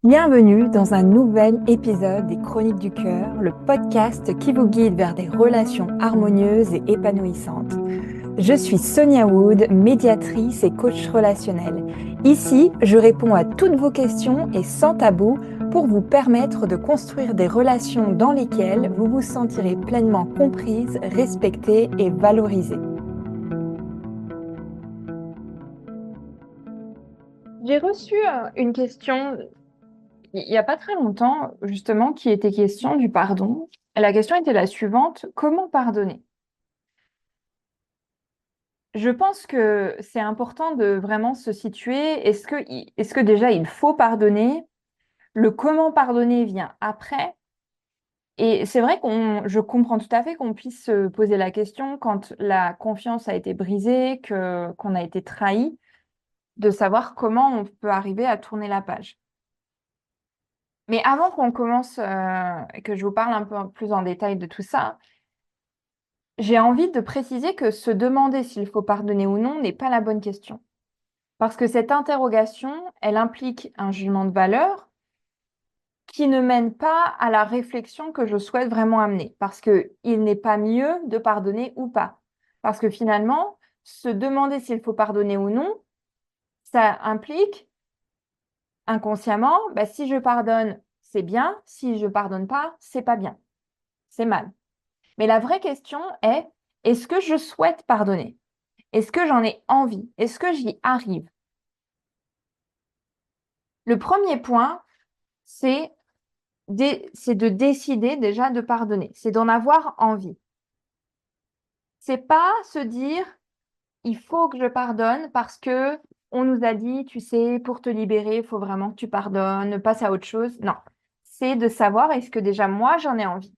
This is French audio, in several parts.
Bienvenue dans un nouvel épisode des Chroniques du Cœur, le podcast qui vous guide vers des relations harmonieuses et épanouissantes. Je suis Sonia Wood, médiatrice et coach relationnel. Ici, je réponds à toutes vos questions et sans tabou pour vous permettre de construire des relations dans lesquelles vous vous sentirez pleinement comprise, respectée et valorisée. J'ai reçu une question il n'y a pas très longtemps, justement, qui était question du pardon. La question était la suivante: comment pardonner? Je pense que c'est important de vraiment se situer. Est-ce que déjà il faut pardonner? Le comment pardonner vient après. Et c'est vrai je comprends tout à fait qu'on puisse se poser la question quand la confiance a été brisée, qu'on a été trahi, de savoir comment on peut arriver à tourner la page. Mais avant qu'on commence et que je vous parle un peu plus en détail de tout ça, j'ai envie de préciser que se demander s'il faut pardonner ou non n'est pas la bonne question. Parce que cette interrogation, elle implique un jugement de valeur qui ne mène pas à la réflexion que je souhaite vraiment amener. Parce qu'il n'est pas mieux de pardonner ou pas. Parce que finalement, se demander s'il faut pardonner ou non, ça implique inconsciemment, si je pardonne, c'est bien, si je pardonne pas, c'est pas bien, c'est mal. Mais la vraie question est, est-ce que je souhaite pardonner? Est-ce que j'en ai envie? Est-ce que j'y arrive? Le premier point, c'est de décider déjà de pardonner. C'est d'en avoir envie. C'est pas se dire, il faut que je pardonne parce que on nous a dit, tu sais, pour te libérer, il faut vraiment que tu pardonnes, passe à autre chose. Non. C'est de savoir, est-ce que déjà moi, j'en ai envie?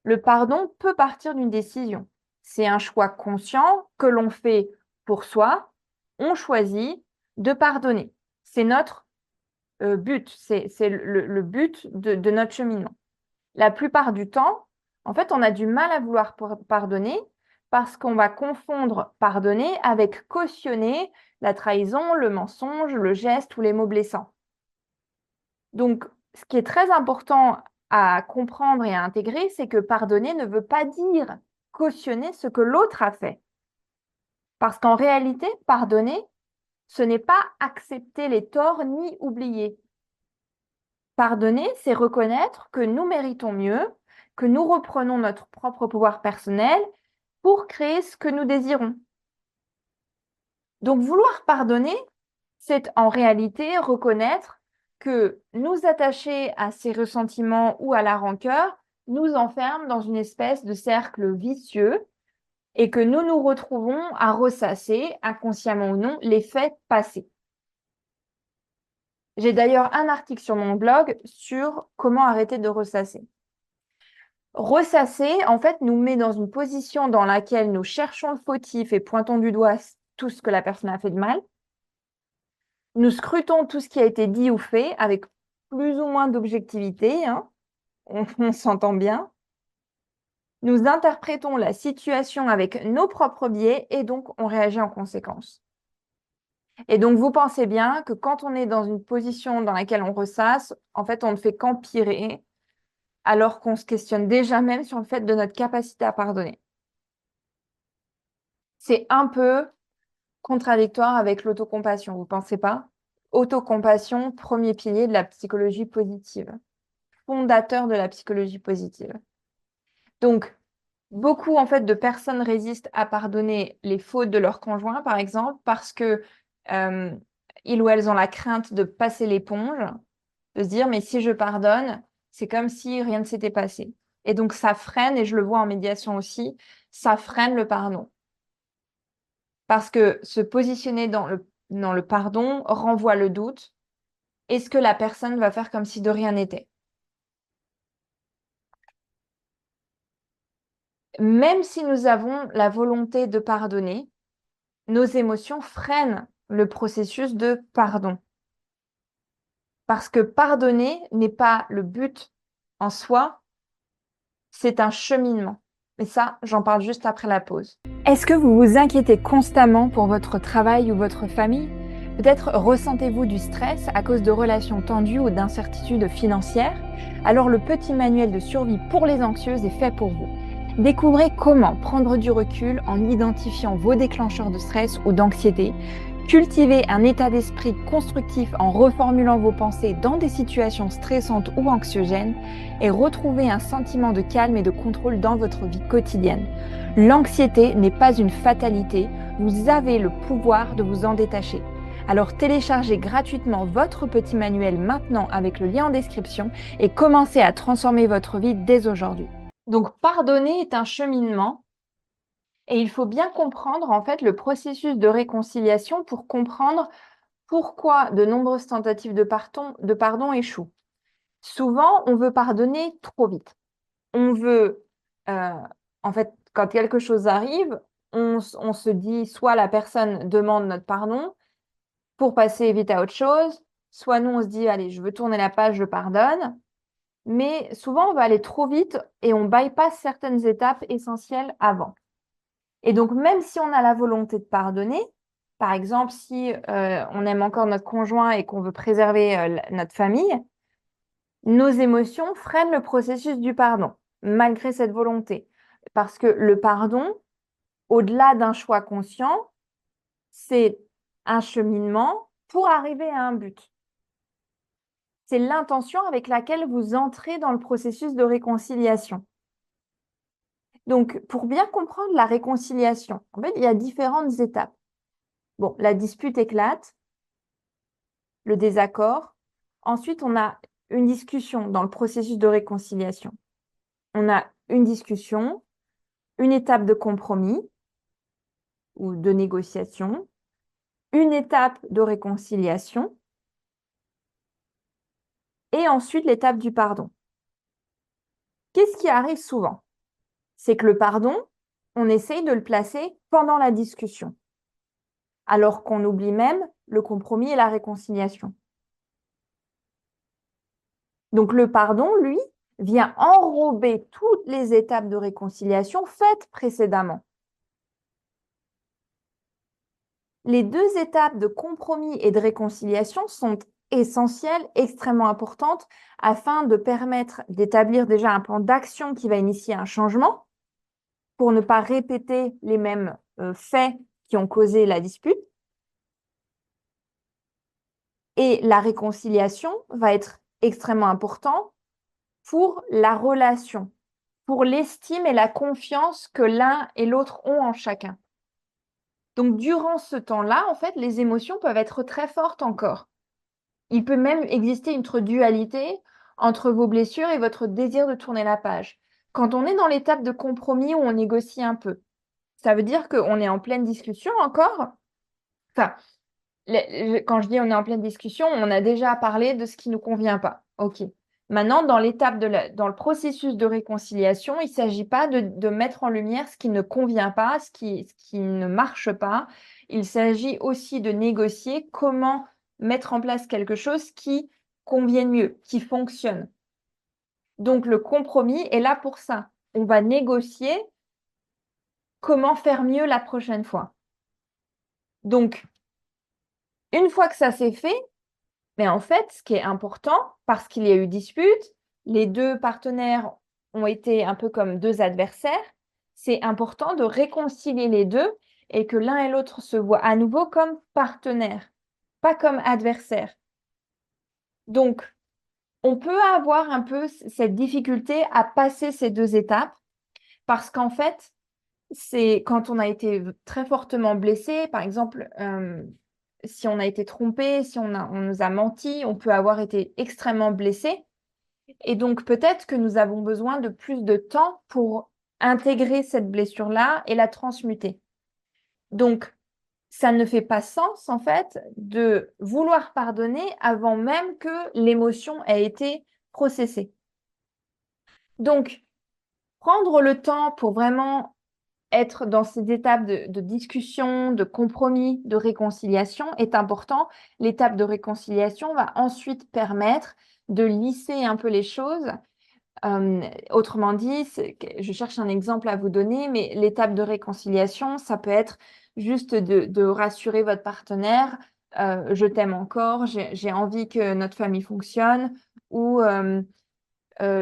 Le pardon peut partir d'une décision. C'est un choix conscient que l'on fait pour soi. On choisit de pardonner. C'est notre but, c'est le but de notre cheminement. La plupart du temps, en fait, on a du mal à vouloir pardonner parce qu'on va confondre pardonner avec cautionner la trahison, le mensonge, le geste ou les mots blessants. Donc, ce qui est très important à comprendre et à intégrer, c'est que pardonner ne veut pas dire cautionner ce que l'autre a fait. Parce qu'en réalité, pardonner, ce n'est pas accepter les torts ni oublier. Pardonner, c'est reconnaître que nous méritons mieux, que nous reprenons notre propre pouvoir personnel pour créer ce que nous désirons. Donc, vouloir pardonner, c'est en réalité reconnaître que nous attacher à ces ressentiments ou à la rancœur nous enferme dans une espèce de cercle vicieux et que nous nous retrouvons à ressasser, inconsciemment ou non, les faits passés. J'ai d'ailleurs un article sur mon blog sur comment arrêter de ressasser. Ressasser, en fait, nous met dans une position dans laquelle nous cherchons le fautif et pointons du doigt tout ce que la personne a fait de mal. Nous scrutons tout ce qui a été dit ou fait avec plus ou moins d'objectivité, hein, on s'entend bien. Nous interprétons la situation avec nos propres biais et donc on réagit en conséquence. Et donc vous pensez bien que quand on est dans une position dans laquelle on ressasse, en fait, on ne fait qu'empirer alors qu'on se questionne déjà même sur le fait de notre capacité à pardonner. C'est un peu contradictoire avec l'autocompassion, vous ne pensez pas? Autocompassion, premier pilier de la psychologie positive, fondateur de la psychologie positive. Donc, beaucoup en fait de personnes résistent à pardonner les fautes de leur conjoint, par exemple, parce que ils ou elles ont la crainte de passer l'éponge, de se dire mais si je pardonne, c'est comme si rien ne s'était passé. Et donc ça freine, et je le vois en médiation aussi, ça freine le pardon. Parce que se positionner dans le pardon renvoie le doute. Est-ce que la personne va faire comme si de rien n'était? Même si nous avons la volonté de pardonner, nos émotions freinent le processus de pardon. Parce que pardonner n'est pas le but en soi, c'est un cheminement. Et ça, j'en parle juste après la pause. Est-ce que vous vous inquiétez constamment pour votre travail ou votre famille? Peut-être ressentez-vous du stress à cause de relations tendues ou d'incertitudes financières. Alors le petit manuel de survie pour les anxieuses est fait pour vous. Découvrez comment prendre du recul en identifiant vos déclencheurs de stress ou d'anxiété. Cultivez un état d'esprit constructif en reformulant vos pensées dans des situations stressantes ou anxiogènes et retrouvez un sentiment de calme et de contrôle dans votre vie quotidienne. L'anxiété n'est pas une fatalité, vous avez le pouvoir de vous en détacher. Alors téléchargez gratuitement votre petit manuel maintenant avec le lien en description et commencez à transformer votre vie dès aujourd'hui. Donc pardonner est un cheminement et il faut bien comprendre en fait le processus de réconciliation pour comprendre pourquoi de nombreuses tentatives de pardon échouent. Souvent, on veut pardonner trop vite. On veut, en fait, quand quelque chose arrive, on se dit soit la personne demande notre pardon pour passer vite à autre chose, soit nous on se dit allez, je veux tourner la page, je pardonne. Mais souvent, on va aller trop vite et on bypass certaines étapes essentielles avant. Et donc, même si on a la volonté de pardonner, par exemple, si on aime encore notre conjoint et qu'on veut préserver notre famille, nos émotions freinent le processus du pardon, malgré cette volonté. Parce que le pardon, au-delà d'un choix conscient, c'est un cheminement pour arriver à un but. C'est l'intention avec laquelle vous entrez dans le processus de réconciliation. Donc, pour bien comprendre la réconciliation, en fait, il y a différentes étapes. Bon, la dispute éclate, le désaccord. Ensuite, on a une discussion dans le processus de réconciliation. On a une discussion, une étape de compromis ou de négociation, une étape de réconciliation et ensuite l'étape du pardon. Qu'est-ce qui arrive souvent? C'est que le pardon, on essaye de le placer pendant la discussion, alors qu'on oublie même le compromis et la réconciliation. Donc le pardon, lui, vient enrober toutes les étapes de réconciliation faites précédemment. Les deux étapes de compromis et de réconciliation sont essentielles, extrêmement importantes, afin de permettre d'établir déjà un plan d'action qui va initier un changement, pour ne pas répéter les mêmes faits qui ont causé la dispute. Et la réconciliation va être extrêmement importante pour la relation, pour l'estime et la confiance que l'un et l'autre ont en chacun. Donc, durant ce temps-là, en fait, les émotions peuvent être très fortes encore. Il peut même exister une dualité entre vos blessures et votre désir de tourner la page. Quand on est dans l'étape de compromis où on négocie un peu, ça veut dire qu'on est en pleine discussion encore. Enfin, quand je dis on est en pleine discussion, on a déjà parlé de ce qui ne nous convient pas. OK. Maintenant, dans le processus de réconciliation, il ne s'agit pas de mettre en lumière ce qui ne convient pas, ce qui ne marche pas. Il s'agit aussi de négocier comment mettre en place quelque chose qui convienne mieux, qui fonctionne. Donc, le compromis est là pour ça. On va négocier comment faire mieux la prochaine fois. Donc, une fois que ça c'est fait, mais en fait, ce qui est important, parce qu'il y a eu dispute, les deux partenaires ont été un peu comme deux adversaires, c'est important de réconcilier les deux et que l'un et l'autre se voient à nouveau comme partenaires, pas comme adversaires. Donc, on peut avoir un peu cette difficulté à passer ces deux étapes parce qu'en fait, c'est quand on a été très fortement blessé, par exemple, si on a été trompé, si on nous a menti, on peut avoir été extrêmement blessé. Et donc, peut-être que nous avons besoin de plus de temps pour intégrer cette blessure-là et la transmuter. Donc, ça ne fait pas sens, en fait, de vouloir pardonner avant même que l'émotion ait été processée. Donc, prendre le temps pour vraiment être dans ces étapes de discussion, de compromis, de réconciliation est important. L'étape de réconciliation va ensuite permettre de lisser un peu les choses. Autrement dit, je cherche un exemple à vous donner, mais l'étape de réconciliation, ça peut être juste de rassurer votre partenaire je t'aime encore, j'ai envie que notre famille fonctionne, ou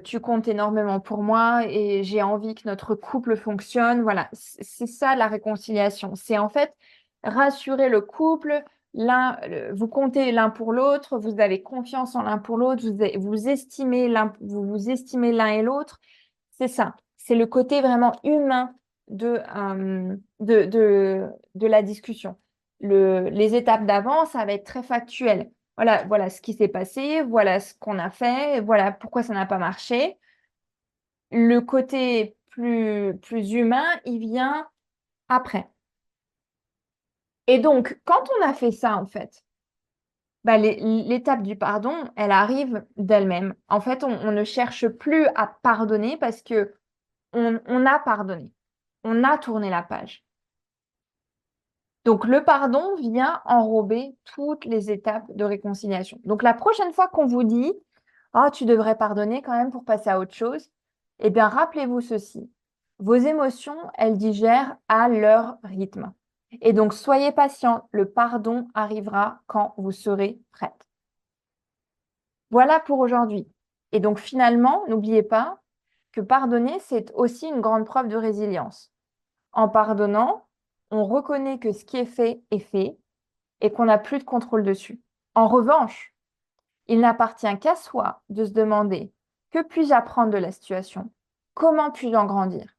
tu comptes énormément pour moi et j'ai envie que notre couple fonctionne. Voilà, c'est ça la réconciliation. C'est en fait rassurer le couple. Vous comptez l'un pour l'autre, vous avez confiance en l'un pour l'autre, vous vous estimez l'un et l'autre. C'est ça. C'est le côté vraiment humain de la discussion. Les étapes d'avant, ça va être très factuel. Voilà, voilà ce qui s'est passé, voilà ce qu'on a fait, voilà pourquoi ça n'a pas marché. Le côté plus humain, il vient après. Et donc, quand on a fait ça, en fait, bah, l'étape du pardon, elle arrive d'elle-même. En fait, on ne cherche plus à pardonner parce que on a pardonné. On a tourné la page. Donc, le pardon vient enrober toutes les étapes de réconciliation. Donc, la prochaine fois qu'on vous dit, oh, tu devrais pardonner quand même pour passer à autre chose, eh bien, rappelez-vous ceci. Vos émotions, elles digèrent à leur rythme. Et donc, soyez patient, le pardon arrivera quand vous serez prête. Voilà pour aujourd'hui. Et donc, finalement, n'oubliez pas que pardonner, c'est aussi une grande preuve de résilience. En pardonnant, on reconnaît que ce qui est fait et qu'on n'a plus de contrôle dessus. En revanche, il n'appartient qu'à soi de se demander que puis-je apprendre de la situation? Comment puis-je en grandir?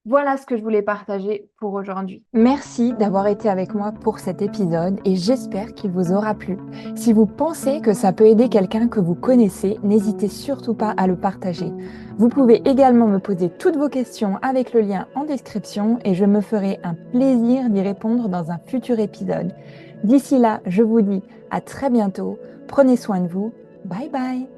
Voilà ce que je voulais partager pour aujourd'hui. Merci d'avoir été avec moi pour cet épisode et j'espère qu'il vous aura plu. Si vous pensez que ça peut aider quelqu'un que vous connaissez, n'hésitez surtout pas à le partager. Vous pouvez également me poser toutes vos questions avec le lien en description et je me ferai un plaisir d'y répondre dans un futur épisode. D'ici là, je vous dis à très bientôt. Prenez soin de vous. Bye bye.